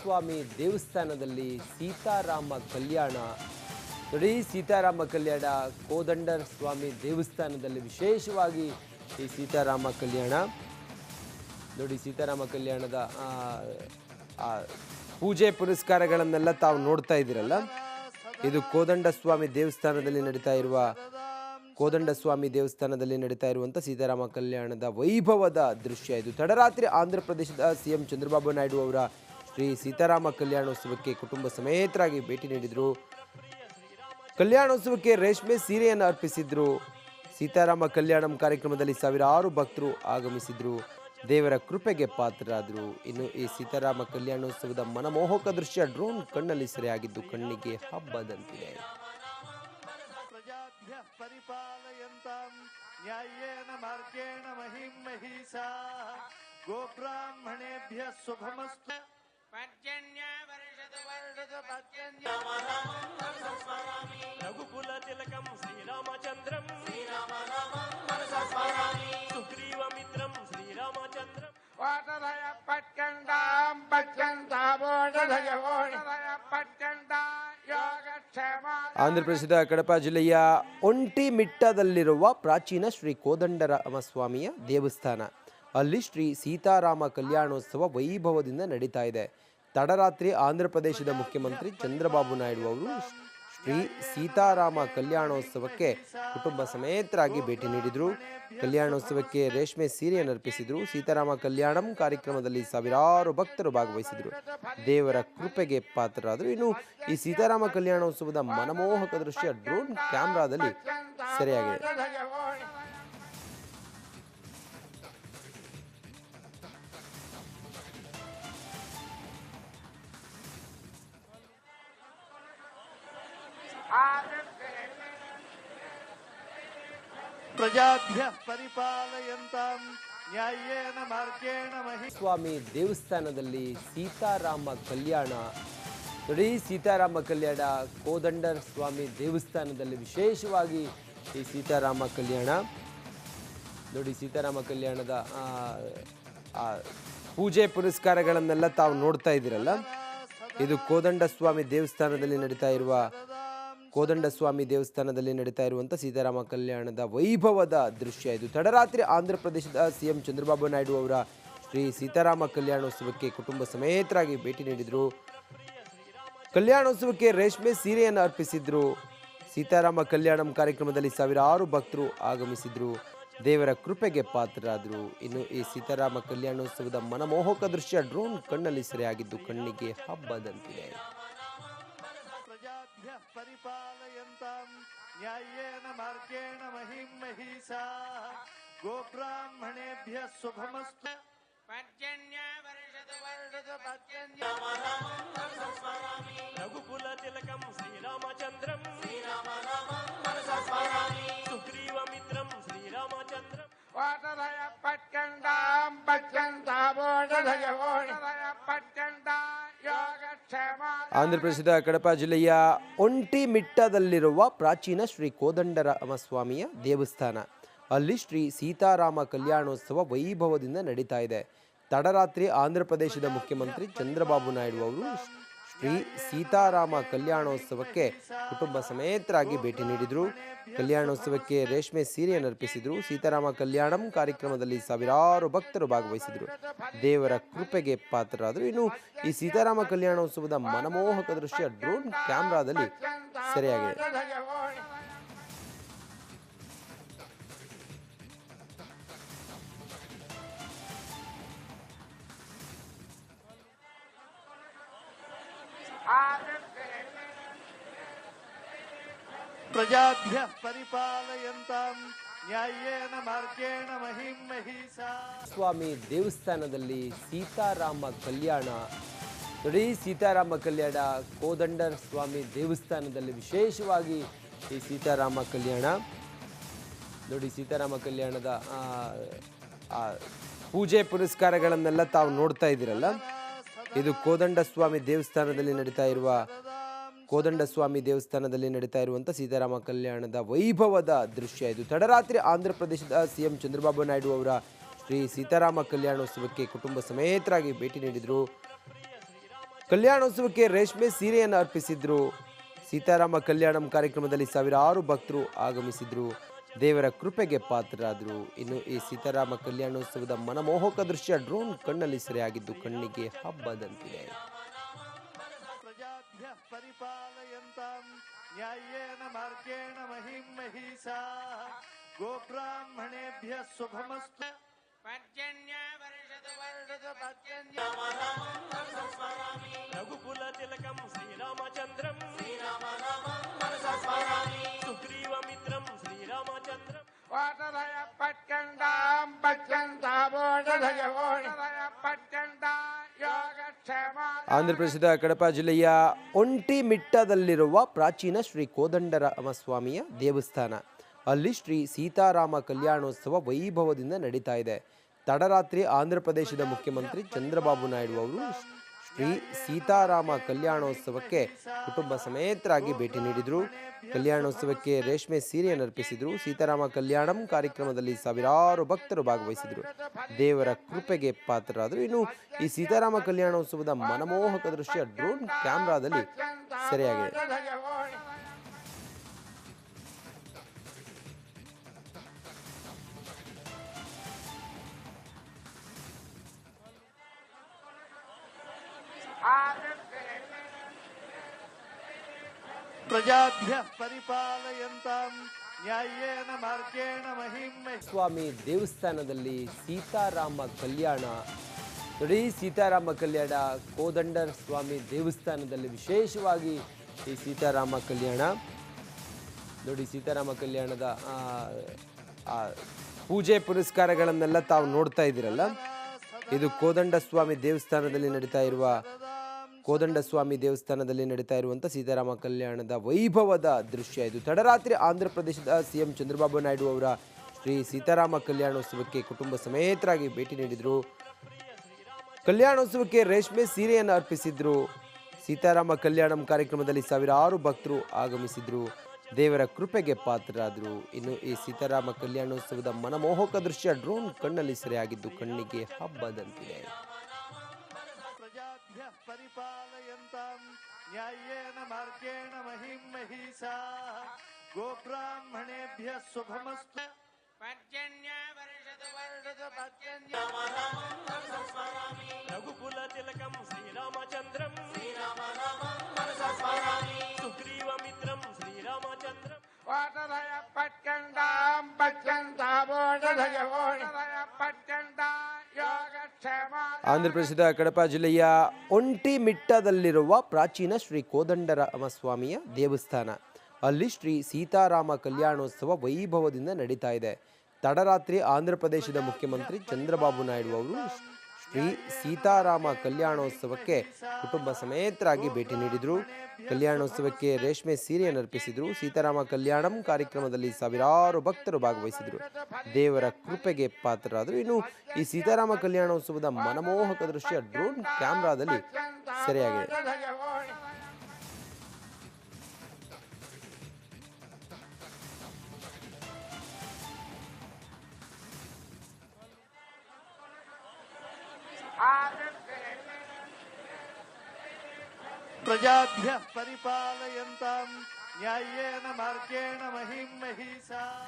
ಸ್ವಾಮಿ ದೇವಸ್ಥಾನದಲ್ಲಿ ಸೀತಾರಾಮ ಕಲ್ಯಾಣ ನೋಡಿ. ಸೀತಾರಾಮ ಕಲ್ಯಾಣ ಕೋದಂಡ ಸ್ವಾಮಿ ದೇವಸ್ಥಾನದಲ್ಲಿ ವಿಶೇಷವಾಗಿ ಈ ಸೀತಾರಾಮ ಕಲ್ಯಾಣ ನೋಡಿ. ಸೀತಾರಾಮ ಕಲ್ಯಾಣದ ಪೂಜೆ ಪುರಸ್ಕಾರಗಳನ್ನೆಲ್ಲ ತಾವು ನೋಡ್ತಾ ಇದ್ದೀರಲ್ಲ. ಇದು ಕೋದಂಡ ಸ್ವಾಮಿ ದೇವಸ್ಥಾನದಲ್ಲಿ ನಡೀತಾ ಇರುವಂಥ ಸೀತಾರಾಮ ಕಲ್ಯಾಣದ ವೈಭವದ ದೃಶ್ಯ ಇದು. ತಡರಾತ್ರಿ ಆಂಧ್ರ ಪ್ರದೇಶದ ಸಿಎಂ ಚಂದ್ರಬಾಬು ನಾಯ್ಡು ಅವರ ಶ್ರೀ ಸೀತಾರಾಮ ಕಲ್ಯಾಣೋತ್ಸವಕ್ಕೆ ಕುಟುಂಬ ಸಮೇತರಾಗಿ ಭೇಟಿ ನೀಡಿದರು. ಕಲ್ಯಾಣೋತ್ಸವಕ್ಕೆ ರೇಷ್ಮೆ ಸೀರೆಯನ್ನು ಅರ್ಪಿಸಿದ್ರು. ಸೀತಾರಾಮ ಕಲ್ಯಾಣಂ ಕಾರ್ಯಕ್ರಮದಲ್ಲಿ ಸಾವಿರಾರು ಭಕ್ತರು ಆಗಮಿಸಿದ್ರು. ದೇವರ ಕೃಪೆಗೆ ಪಾತ್ರರಾದರು. ಇನ್ನು ಈ ಸೀತಾರಾಮ ಕಲ್ಯಾಣೋತ್ಸವದ ಮನಮೋಹಕ ದೃಶ್ಯ ಡ್ರೋನ್ ಕಣ್ಣಲ್ಲಿ ಸೆರೆಯಾಗಿದ್ದು ಕಣ್ಣಿಗೆ ಹಬ್ಬದಂತಿದೆ. రఘుకుల తిలకం శ్రీరామచంద్రం సుగ్రీవమిత్రం శ్రీరామచంద్రం వాటరయ పట్కండాం పట్కండాబోడరయ ఓడరయ పట్కండా ಯೋಗಕ್ಷೇಮ. ಆಂಧ್ರ ಪ್ರದೇಶದ ಕಡಪ ಜಿಲ್ಲೆಯ ಒಂಟಿಮಿಟ್ಟದಲ್ಲಿರುವ ಪ್ರಾಚೀನ ಶ್ರೀ ಕೋದಂಡರಾಮಸ್ವಾಮಿಯ ದೇವಸ್ಥಾನ. ಅಲ್ಲಿ ಶ್ರೀ ಸೀತಾರಾಮ ಕಲ್ಯಾಣೋತ್ಸವ ವೈಭವದಿಂದ ನಡೀತಾ ಇದೆ. ತಡರಾತ್ರಿ ಆಂಧ್ರ ಪ್ರದೇಶದ ಮುಖ್ಯಮಂತ್ರಿ ಚಂದ್ರಬಾಬು ನಾಯ್ಡು ಅವರು ಶ್ರೀ ಸೀತಾರಾಮ ಕಲ್ಯಾಣೋತ್ಸವಕ್ಕೆ ಕುಟುಂಬ ಸಮೇತರಾಗಿ ಭೇಟಿ ನೀಡಿದರು. ಕಲ್ಯಾಣೋತ್ಸವಕ್ಕೆ ರೇಷ್ಮೆ ಸೀರೆಯನ್ನು ಅರ್ಪಿಸಿದರು. ಸೀತಾರಾಮ ಕಲ್ಯಾಣಂ ಕಾರ್ಯಕ್ರಮದಲ್ಲಿ ಸಾವಿರಾರು ಭಕ್ತರು ಭಾಗವಹಿಸಿದರು. ದೇವರ ಕೃಪೆಗೆ ಪಾತ್ರರಾದರು. ಇನ್ನು ಈ ಸೀತಾರಾಮ ಕಲ್ಯಾಣೋತ್ಸವದ ಮನಮೋಹಕ ದೃಶ್ಯ ಡ್ರೋನ್ ಕ್ಯಾಮ್ರಾದಲ್ಲಿ ಸೆರೆಯಾಗಿದೆ. ಪ್ರಜಾಭ್ಯ ಪರಿಪಾಲಯಂತಾಂ ನ್ಯಾಯೇನ ಮಾರ್ಗೇಣ ಮಹಿ. ಸ್ವಾಮಿ ದೇವಸ್ಥಾನದಲ್ಲಿ ಸೀತಾರಾಮ ಕಲ್ಯಾಣ ನೋಡಿ. ಸೀತಾರಾಮ ಕಲ್ಯಾಣ ಕೋದಂಡ ಸ್ವಾಮಿ ದೇವಸ್ಥಾನದಲ್ಲಿ ವಿಶೇಷವಾಗಿ ಈ ಸೀತಾರಾಮ ಕಲ್ಯಾಣ ನೋಡಿ. ಸೀತಾರಾಮ ಕಲ್ಯಾಣದ ಪೂಜೆ ಪುರಸ್ಕಾರಗಳನ್ನೆಲ್ಲ ತಾವು ನೋಡ್ತಾ ಇದ್ದೀರಲ್ಲ. ಇದು ಕೋದಂಡ ಸ್ವಾಮಿ ದೇವಸ್ಥಾನದಲ್ಲಿ ನಡೀತಾ ಇರುವಂಥ ಸೀತಾರಾಮ ಕಲ್ಯಾಣದ ವೈಭವದ ದೃಶ್ಯ ಇದು. ತಡರಾತ್ರಿ ಆಂಧ್ರ ಪ್ರದೇಶದ ಸಿಎಂ ಚಂದ್ರಬಾಬು ನಾಯ್ಡು ಅವರ ಶ್ರೀ ಸೀತಾರಾಮ ಕಲ್ಯಾಣೋತ್ಸವಕ್ಕೆ ಕುಟುಂಬ ಸಮೇತರಾಗಿ ಭೇಟಿ ನೀಡಿದರು. ಕಲ್ಯಾಣೋತ್ಸವಕ್ಕೆ ರೇಷ್ಮೆ ಸೀರೆಯನ್ನು ಅರ್ಪಿಸಿದ್ರು. ಸೀತಾರಾಮ ಕಲ್ಯಾಣಂ ಕಾರ್ಯಕ್ರಮದಲ್ಲಿ ಸಾವಿರಾರು ಭಕ್ತರು ಆಗಮಿಸಿದ್ರು. ದೇವರ ಕೃಪೆಗೆ ಪಾತ್ರರಾದರು. ಇನ್ನು ಈ ಸೀತಾರಾಮ ಕಲ್ಯಾಣೋತ್ಸವದ ಮನಮೋಹಕ ದೃಶ್ಯ ಡ್ರೋನ್ ಕಣ್ಣಲ್ಲಿ ಸೆರೆಯಾಗಿದ್ದು ಕಣ್ಣಿಗೆ ಹಬ್ಬದಂತಿದೆ. ಪರಿಪಾಲಯಂತಾಂ ನ್ಯಾಯೇನ ಮಾರ್ಗೇಣ ಮಹಿಂ ಮಹಿಷಾ ಗೋಬ್ರಾಹ್ಮಣೇಭ್ಯ ಶುಭಮಸ್ತು. ರಘುಕುಲ ತಿಲಕಂ ಶ್ರೀರಾಮಚಂದ್ರಂ ಸುಗ್ರೀವಮಿತ್ರಂ ಶ್ರೀರಾಮಚಂದ್ರಂ ವಾಟರಯ ಪಟ್ಕಂಡಾಂ ಪಟ್ಕಂಡಾಬೋಡರಯ ಓಡರಯ ಪಟ್ಕಂಡಾ ಯೋಗಕ್ಷೇಮ. ಆಂಧ್ರ ಪ್ರದೇಶದ ಕಡಪ ಜಿಲ್ಲೆಯ ಒಂಟಿಮಿಟ್ಟದಲ್ಲಿರುವ ಪ್ರಾಚೀನ ಶ್ರೀ ಕೋದಂಡರಾಮಸ್ವಾಮಿಯ ದೇವಸ್ಥಾನ. ಅಲ್ಲಿ ಶ್ರೀ ಸೀತಾರಾಮ ಕಲ್ಯಾಣೋತ್ಸವ ವೈಭವದಿಂದ ನಡೀತಾ ಇದೆ. ತಡರಾತ್ರಿ ಆಂಧ್ರ ಪ್ರದೇಶದ ಮುಖ್ಯಮಂತ್ರಿ ಚಂದ್ರಬಾಬು ನಾಯ್ಡು ಅವರು ಶ್ರೀ ಸೀತಾರಾಮ ಕಲ್ಯಾಣೋತ್ಸವಕ್ಕೆ ಕುಟುಂಬ ಸಮೇತರಾಗಿ ಭೇಟಿ ನೀಡಿದರು. ಕಲ್ಯಾಣೋತ್ಸವಕ್ಕೆ ರೇಷ್ಮೆ ಸೀರೆಯನ್ನು ಅರ್ಪಿಸಿದರು. ಸೀತಾರಾಮ ಕಲ್ಯಾಣಂ ಕಾರ್ಯಕ್ರಮದಲ್ಲಿ ಸಾವಿರಾರು ಭಕ್ತರು ಭಾಗವಹಿಸಿದರು. ದೇವರ ಕೃಪೆಗೆ ಪಾತ್ರರಾದರು. ಇನ್ನು ಈ ಸೀತಾರಾಮ ಕಲ್ಯಾಣೋತ್ಸವದ ಮನಮೋಹಕ ದೃಶ್ಯ ಡ್ರೋನ್ ಕ್ಯಾಮ್ರಾದಲ್ಲಿ ಸೆರೆಯಾಗಿದೆ. ಪ್ರಜಾಭ್ಯ ಪರಿಪಾಲಯಂತಾಂ ನ್ಯಾಯೇನ ಮಾರ್ಗೇಣ ಮಹಿಂ ಮಹಿಷಾ. ಸ್ವಾಮಿ ದೇವಸ್ಥಾನದಲ್ಲಿ ಸೀತಾರಾಮ ಕಲ್ಯಾಣ ನೋಡಿ. ಸೀತಾರಾಮ ಕಲ್ಯಾಣ ಕೋದಂಡ ಸ್ವಾಮಿ ದೇವಸ್ಥಾನದಲ್ಲಿ ವಿಶೇಷವಾಗಿ ಈ ಸೀತಾರಾಮ ಕಲ್ಯಾಣ ನೋಡಿ. ಸೀತಾರಾಮ ಕಲ್ಯಾಣದ ಪೂಜೆ ಪುರಸ್ಕಾರಗಳನ್ನೆಲ್ಲ ತಾವು ನೋಡ್ತಾ ಇದ್ದೀರಲ್ಲ. ಇದು ಕೋದಂಡ ಸ್ವಾಮಿ ದೇವಸ್ಥಾನದಲ್ಲಿ ನಡೀತಾ ಇರುವಂಥ ಸೀತಾರಾಮ ಕಲ್ಯಾಣದ ವೈಭವದ ದೃಶ್ಯ ಇದು. ತಡರಾತ್ರಿ ಆಂಧ್ರ ಪ್ರದೇಶದ ಸಿಎಂ ಚಂದ್ರಬಾಬು ನಾಯ್ಡು ಅವರ ಶ್ರೀ ಸೀತಾರಾಮ ಕಲ್ಯಾಣೋತ್ಸವಕ್ಕೆ ಕುಟುಂಬ ಸಮೇತರಾಗಿ ಭೇಟಿ ನೀಡಿದರು. ಕಲ್ಯಾಣೋತ್ಸವಕ್ಕೆ ರೇಷ್ಮೆ ಸೀರೆಯನ್ನು ಅರ್ಪಿಸಿದ್ರು. ಸೀತಾರಾಮ ಕಲ್ಯಾಣಂ ಕಾರ್ಯಕ್ರಮದಲ್ಲಿ ಸಾವಿರಾರು ಭಕ್ತರು ಆಗಮಿಸಿದ್ರು. ದೇವರ ಕೃಪೆಗೆ ಪಾತ್ರರಾದರು. ಇನ್ನು ಈ ಸೀತಾರಾಮ ಕಲ್ಯಾಣೋತ್ಸವದ ಮನಮೋಹಕ ದೃಶ್ಯ ಡ್ರೋನ್ ಕಣ್ಣಲ್ಲಿ ಸೆರೆಯಾಗಿದ್ದು ಕಣ್ಣಿಗೆ ಹಬ್ಬದಂತಿದೆ. ಪ್ರಜಾಭ್ಯಃ ಪರಿಪಾಲಯಂತಾಂ ನ್ಯಾಯೇನ ಮಾರ್ಗೇಣ ಮಹಿಂ ಮಹೀಸಾಃ ಗೋಬ್ರಾಹ್ಮಣೇಭ್ಯಃ ಶುಭಮಸ್ತು. ರಘುಕುಲ ತಿಲಕಂ ಶ್ರೀರಾಮಚಂದ್ರಂ ಸುಗ್ರೀವ ಮಿತ್ರಂ ಶ್ರೀರಾಮಚಂದ್ರಂ ಆಂಧ್ರಪ್ರದೇಶದ ಕಡಪ ಜಿಲ್ಲೆಯ ಒಂಟಿಮಿಟ್ಟದಲ್ಲಿರುವ ಪ್ರಾಚೀನ ಶ್ರೀ ಕೋದಂಡರಾಮಸ್ವಾಮಿಯ ದೇವಸ್ಥಾನ. ಅಲ್ಲಿ ಶ್ರೀ ಸೀತಾರಾಮ ಕಲ್ಯಾಣೋತ್ಸವ ವೈಭವದಿಂದ ನಡೀತಾ ಇದೆ. ತಡರಾತ್ರಿ ಆಂಧ್ರಪ್ರದೇಶದ ಮುಖ್ಯಮಂತ್ರಿ ಚಂದ್ರಬಾಬು ನಾಯ್ಡು ಅವರು ಶ್ರೀ ಸೀತಾರಾಮ ಕಲ್ಯಾಣೋತ್ಸವಕ್ಕೆ ಕುಟುಂಬ ಸಮೇತರಾಗಿ ಭೇಟಿ ನೀಡಿದರು. ಕಲ್ಯಾಣೋತ್ಸವಕ್ಕೆ ರೇಷ್ಮೆ ಸೀರೆಯನ್ನು ಅರ್ಪಿಸಿದರು. ಸೀತಾರಾಮ ಕಲ್ಯಾಣಂ ಕಾರ್ಯಕ್ರಮದಲ್ಲಿ ಸಾವಿರಾರು ಭಕ್ತರು ಭಾಗವಹಿಸಿದರು. ದೇವರ ಕೃಪೆಗೆ ಪಾತ್ರರಾದರು. ಇನ್ನು ಈ ಸೀತಾರಾಮ ಕಲ್ಯಾಣೋತ್ಸವದ ಮನಮೋಹಕ ದೃಶ್ಯ ಡ್ರೋನ್ ಕ್ಯಾಮೆರಾದಲ್ಲಿ ಸೆರೆಯಾಗಿದೆ. ಪ್ರಜಾಭ್ಯಃ ಪರಿಪಾಲಯಂತಾಂ ನ್ಯಾಯೇನ ಮಾರ್ಗೇಣ ಮಹಿಂ ಮಹೀಸಾಃ. ಸ್ವಾಮಿ ದೇವಸ್ಥಾನದಲ್ಲಿ ಸೀತಾರಾಮ ಕಲ್ಯಾಣ ನೋಡಿ. ಸೀತಾರಾಮ ಕಲ್ಯಾಣ ಕೋದಂಡ ಸ್ವಾಮಿ ದೇವಸ್ಥಾನದಲ್ಲಿ ವಿಶೇಷವಾಗಿ ಈ ಸೀತಾರಾಮ ಕಲ್ಯಾಣ ನೋಡಿ. ಸೀತಾರಾಮ ಕಲ್ಯಾಣದ ಪೂಜೆ ಪುರಸ್ಕಾರಗಳನ್ನೆಲ್ಲ ತಾವು ನೋಡ್ತಾ ಇದ್ದೀರಲ್ಲ. ಇದು ಕೋದಂಡ ಸ್ವಾಮಿ ದೇವಸ್ಥಾನದಲ್ಲಿ ನಡೀತಾ ಇರುವಂಥ ಸೀತಾರಾಮ ಕಲ್ಯಾಣದ ವೈಭವದ ದೃಶ್ಯ ಇದು. ತಡರಾತ್ರಿ ಆಂಧ್ರಪ್ರದೇಶದ ಸಿಎಂ ಚಂದ್ರಬಾಬು ನಾಯ್ಡು ಅವರ ಶ್ರೀ ಸೀತಾರಾಮ ಕಲ್ಯಾಣೋತ್ಸವಕ್ಕೆ ಕುಟುಂಬ ಸಮೇತರಾಗಿ ಭೇಟಿ ನೀಡಿದರು. ಕಲ್ಯಾಣೋತ್ಸವಕ್ಕೆ ರೇಷ್ಮೆ ಸೀರೆಯನ್ನು ಅರ್ಪಿಸಿದ್ರು. ಸೀತಾರಾಮ ಕಲ್ಯಾಣಂ ಕಾರ್ಯಕ್ರಮದಲ್ಲಿ ಸಾವಿರಾರು ಭಕ್ತರು ಆಗಮಿಸಿದ್ರು. ದೇವರ ಕೃಪೆಗೆ ಪಾತ್ರರಾದರು. ಇನ್ನು ಈ ಸೀತಾರಾಮ ಕಲ್ಯಾಣೋತ್ಸವದ ಮನಮೋಹಕ ದೃಶ್ಯ ಡ್ರೋನ್ ಕಣ್ಣಲ್ಲಿ ಸೆರೆಯಾಗಿದ್ದು ಕಣ್ಣಿಗೆ ಹಬ್ಬದಂತಿದೆ. ಪ್ರಜಾಭ್ಯಃ ಪರಿಪಾಲಯಂತಾಂ ನ್ಯಾಯೇನ ಮಾರ್ಗೇಣ ಮಹಿಂ ಮಹೀಸಾಃ ಗೋಬ್ರಾಹ್ಮಣೇಭ್ಯಃ ಶುಭಮಸ್ತು. ರಘುಕುಲ ತಿಲಕಂ ಶ್ರೀರಾಮಚಂದ್ರಂ ಸುಗ್ರೀವ ಮಿತ್ರಂ ಶ್ರೀರಾಮಚಂದ್ರಂ ಆಂಧ್ರಪ್ರದೇಶದ ಕಡಪ ಜಿಲ್ಲೆಯ ಒಂಟಿಮಿಟ್ಟದಲ್ಲಿರುವ ಪ್ರಾಚೀನ ಶ್ರೀ ಕೋದಂಡರಾಮಸ್ವಾಮಿಯ ದೇವಸ್ಥಾನ. ಅಲ್ಲಿ ಶ್ರೀ ಸೀತಾರಾಮ ಕಲ್ಯಾಣೋತ್ಸವ ವೈಭವದಿಂದ ನಡೀತಾ ಇದೆ. ತಡರಾತ್ರಿ ಆಂಧ್ರಪ್ರದೇಶದ ಮುಖ್ಯಮಂತ್ರಿ ಚಂದ್ರಬಾಬು ನಾಯ್ಡು ಅವರು ಶ್ರೀ ಸೀತಾರಾಮ ಕಲ್ಯಾಣೋತ್ಸವಕ್ಕೆ ಕುಟುಂಬ ಸಮೇತರಾಗಿ ಭೇಟಿ ನೀಡಿದರು. ಕಲ್ಯಾಣೋತ್ಸವಕ್ಕೆ ರೇಷ್ಮೆ ಸೀರೆಯನ್ನು ಅರ್ಪಿಸಿದರು. ಸೀತಾರಾಮ ಕಲ್ಯಾಣಂ ಕಾರ್ಯಕ್ರಮದಲ್ಲಿ ಸಾವಿರಾರು ಭಕ್ತರು ಭಾಗವಹಿಸಿದರು. ದೇವರ ಕೃಪೆಗೆ ಪಾತ್ರರಾದರು. ಇನ್ನು ಈ ಸೀತಾರಾಮ ಕಲ್ಯಾಣೋತ್ಸವದ ಮನಮೋಹಕ ದೃಶ್ಯ ಡ್ರೋನ್ ಕ್ಯಾಮೆರಾದಲ್ಲಿ ಸೆರೆಯಾಗಿದೆ. ಪ್ರಜಾಭ್ಯಃ ಪರಿಪಾಲಯಂತಾಂ ನ್ಯಾಯೇನ ಮಾರ್ಗೇಣ ಮಹಿಂ ಮಹೀಸಾಃ.